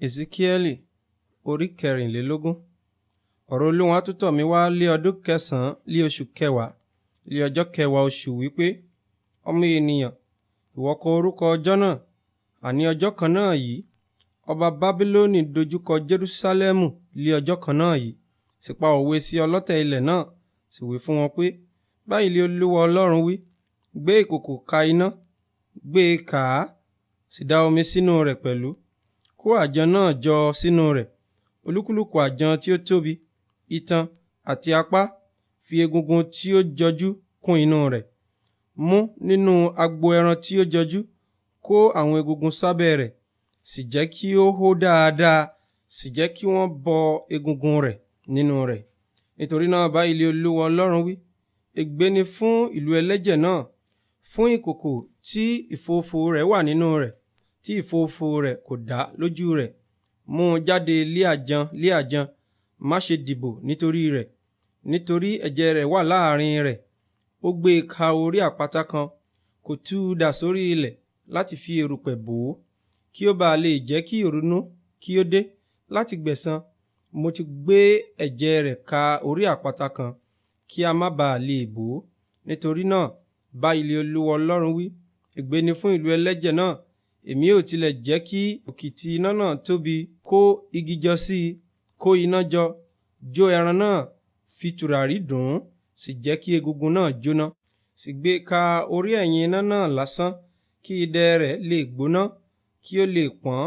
Esekieli orí 24. Ọ̀rọ̀ Olúwa tún tọ̀ mí wá lé ọdún 9 lé oṣù 10 lé ọjọ́ 10 oṣù wípé, ọmọ ènìyàn, ìwọ kọ orúkọ ọjọ́ náà, àní ọjọ́ kan náà yìí. Ọba Bábílónì dojúkọ Jerúsálẹ́mù lé ọjọ́ kan náà yìí, sì pa òwe sí ọlọ́tẹ̀ ilẹ̀ náà, sì wí fún wọn pé, báyìí lé Olúwa Ọlọ́run wí, gbé ìkòkò ka iná, gbé e kà á, sì dá omi sínú rẹ̀ pẹ̀lú. Kó àjàn náà jọ sínú rẹ̀, olúkúlùkù àjàn tí ó tóbi, itan àti apá, fi egungun tí ó jọjú kún inú rẹ̀. Mú nínú agbo ẹran tí ó jọjú, kó àwọn egungun sábẹ́ rẹ̀, sì jẹ́ kí ó hó dáadáa, sì jẹ́ kí wọ́n bọ egungun rẹ̀ nínú rẹ̀. Nítorí náà báyìí lé Olúwa Ọlọ́run wí, ègbé ni fún ìlú ẹlẹ́jẹ̀ náà, fún ìkòkò tí ìfófó rẹ̀ wà nínú rẹ̀, tí ìfófó rẹ̀ kò dá lójú rẹ̀. Mú un jáde lé àjàn, má ṣe dìbò nítorí rẹ̀, nítorí ẹ̀jẹ̀ rẹ̀ wà láàrin rẹ̀. Ó gbé e ka orí àpáta kan, kò tú u dà sórí ilẹ̀ láti fi erùpẹ̀ bò ó, kí ó bá lè jẹ́ kí ìrunú kí ó dé láti gbẹ̀san. Mo ti gbé ẹ̀jẹ̀ rẹ̀ ka orí àpáta kan, kí a má bàa lè bò ó. Nítorí náà báyìí lé Olúwa Ọlọ́run wí, ègbé ni fún ìlú ẹlẹ́jẹ̀ náà. Èmi ò tilẹ̀ jẹ́ kí òkìtì iná náà tóbi, kó igi jọ sí i, kó iná jọ, jó ẹran náà, fi tùràrí dùn ún, sì jẹ́ kí egungun náà jóná. Sì gbé ka orí ẹ̀yìn iná náà lásán, kí idẹ rẹ̀ lè gbóná, kí ó lè pọ́n,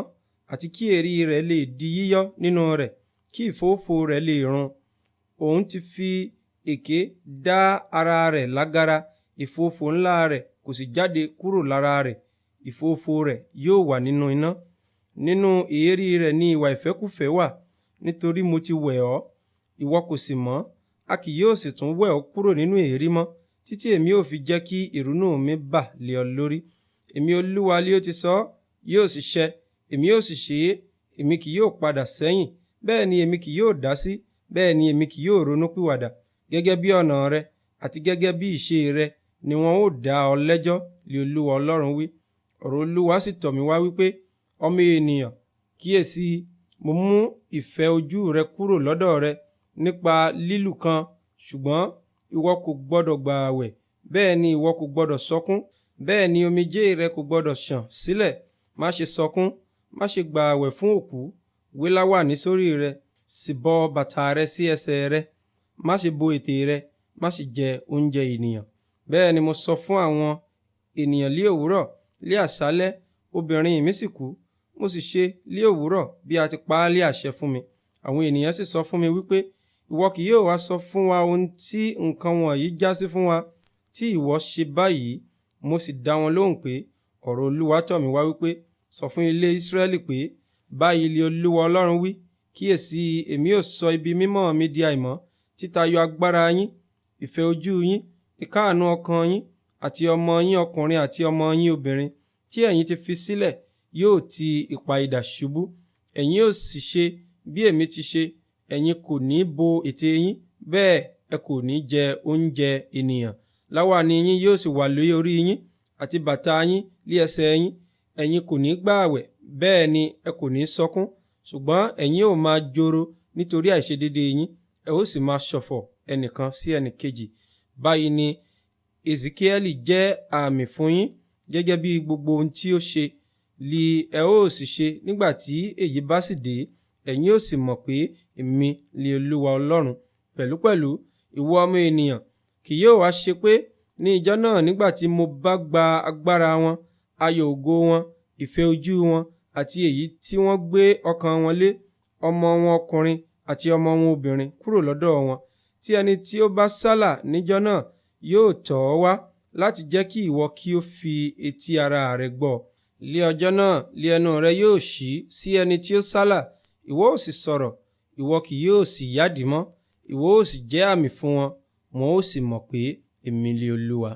àti kí èérí rẹ̀ lè di yíyọ́ nínú rẹ̀, kí ìfófó rẹ̀ lè run. Òun ti fi èké dá ara rẹ̀ lágara, ìfófó ńlá rẹ̀ kò sì jáde kúrò lára rẹ̀. Ìfófó rẹ̀ yóò wà nínú iná. Nínú èérí rẹ̀ ni ìwà ìfẹ́kúfẹ̀ẹ́ wà. Nítorí mo ti wẹ̀ ọ́, ìwọ kò sì mọ́, a kì yóò sì tún wẹ̀ ọ́ kúrò nínú èérí mọ́, títí èmi ò fi jẹ́ kí ìrunú mi bà lé ọ lórí. Èmi Olúwa lé ó ti sọ, yóò sì ṣẹ, èmi yóò sì ṣe é. Èmi kì yóò padà sẹ́yìn, bẹ́ẹ̀ ni èmi kì yóò dá sí, bẹ́ẹ̀ ni èmi kì yóò ronúpìwàdà. Gẹ́gẹ́ bí ọ̀nà rẹ àti gẹ́gẹ́ bí ìṣe rẹ ni wọn ó dá ọ lẹ́jọ́, lé Olúwa Ọlọ́run wí. Ọ̀rọ̀ Olúwa sì tọ̀ mí wá wípé, ọmọ ènìyàn, kíyèsí, mo mú ìfẹ́ ojú rẹ kúrò lọ́dọ̀ rẹ nípa lílù kan, ṣùgbọ́n ìwọ kò gbọdọ̀ gba ààwẹ̀, bẹ́ẹ̀ ni ìwọ kò gbọdọ̀ sọkún, bẹ́ẹ̀ ni omijé rẹ kò gbọdọ̀ ṣàn sílẹ̀. Má ṣe sọkún, má ṣe gba ààwẹ̀ fún òkú, wé láwàní sórí rẹ, sì bọ bàtà rẹ sí ẹsẹ̀ rẹ. Má ṣe bo ètè rẹ, má sì jẹ oúnjẹ ènìyàn. Bẹ́ẹ̀ ni mo sọ fún àwọn ènìyàn lí òwúrọ̀, lí àṣálẹ́ obìnrin mi sì kú. Mo sì ṣe lí òwúrọ̀ bí a ti pa á lé àṣẹ fún mi. Àwọn ènìyàn sì sọ fún mi wípé, ìwọ kì yóò wá sọ fún wa ohun tí nǹkan wọ̀nyí já sí fún wa, tí ìwọ ṣe báyìí. Mo sì dá wọn lóhùn pé, ọ̀rọ̀ Olúwa tọ̀ mí wá wípé, sọ fún ilé Ísírẹ́lì pé, báyìí lé Olúwa Ọlọ́run wí, kíyèsí, èmi yóò sọ ibi mímọ́ mi di àìmọ́, títayọ agbára yín, ìfẹ́ ojú yín, ìkáàánú ọkàn yín, àti ọmọ yín ọkùnrin àti ọmọ yín obìnrin tí ẹ̀yin ti fi sílẹ̀ yóò ti ipa idà ṣubú. Ẹ̀yin yóò sì ṣe bí èmi ti ṣe. Ẹ̀yin kò ní bo ètè yín, bẹ́ẹ̀ ẹ kò ní jẹ oúnjẹ ènìyàn. Láwàní yín yóò sì wà lé orí yín, àti bàtà yín lé ẹsẹ̀ yín. Ẹ̀yin kò ní gbààwẹ̀, bẹ́ẹ̀ ni ẹ kò ní sọkún, ṣùgbọ́n ẹ̀yin ò máa joro nítorí àìṣedéédé yín, ẹ ó sì máa ṣọ̀fọ̀ ẹnìkan sí ẹnìkejì. Báyìí ni Esekieli jẹ́ àmì fún yín, gẹ́gẹ́ bí gbogbo ohun tí ó ṣe li ẹ ó sì ṣe nígbà tí èyí bá sì dé. Ẹ̀yin ó sì mọ̀ pé èmi li Olúwa Ọlọ́run. Pẹ̀lúpẹ̀lú, ìwọ ọmọ ènìyàn, kì yóò wá ṣe pé ní ijọ́ náà nígbà tí mo bá gba agbára wọn, ayọ̀ ògo wọn, ìfẹ́ ojú wọn, àti èyí tí wọ́n gbé ọkàn wọn lé, ọmọ wọn ọkùnrin àti ọmọ wọn obìnrin kúrò lọ́dọ̀ wọn, tí ẹni tí ó bá sálà níjọ́ náà yóò tọ̀ ọ́ wá láti jẹ́ kí ìwọ kí ó fi etí ara rẹ gbọ́. Lé ọjọ́ náà lé ẹnu rẹ yóò ṣí sí ẹni tí ó sálà, ìwọ ó sì sọ̀rọ̀, ìwọ kì yóò sì yádìí mọ́, ìwọ ó sì jẹ́ àmì fún wọn, wọn ó sì mọ̀ pé èmi lé Olúwa.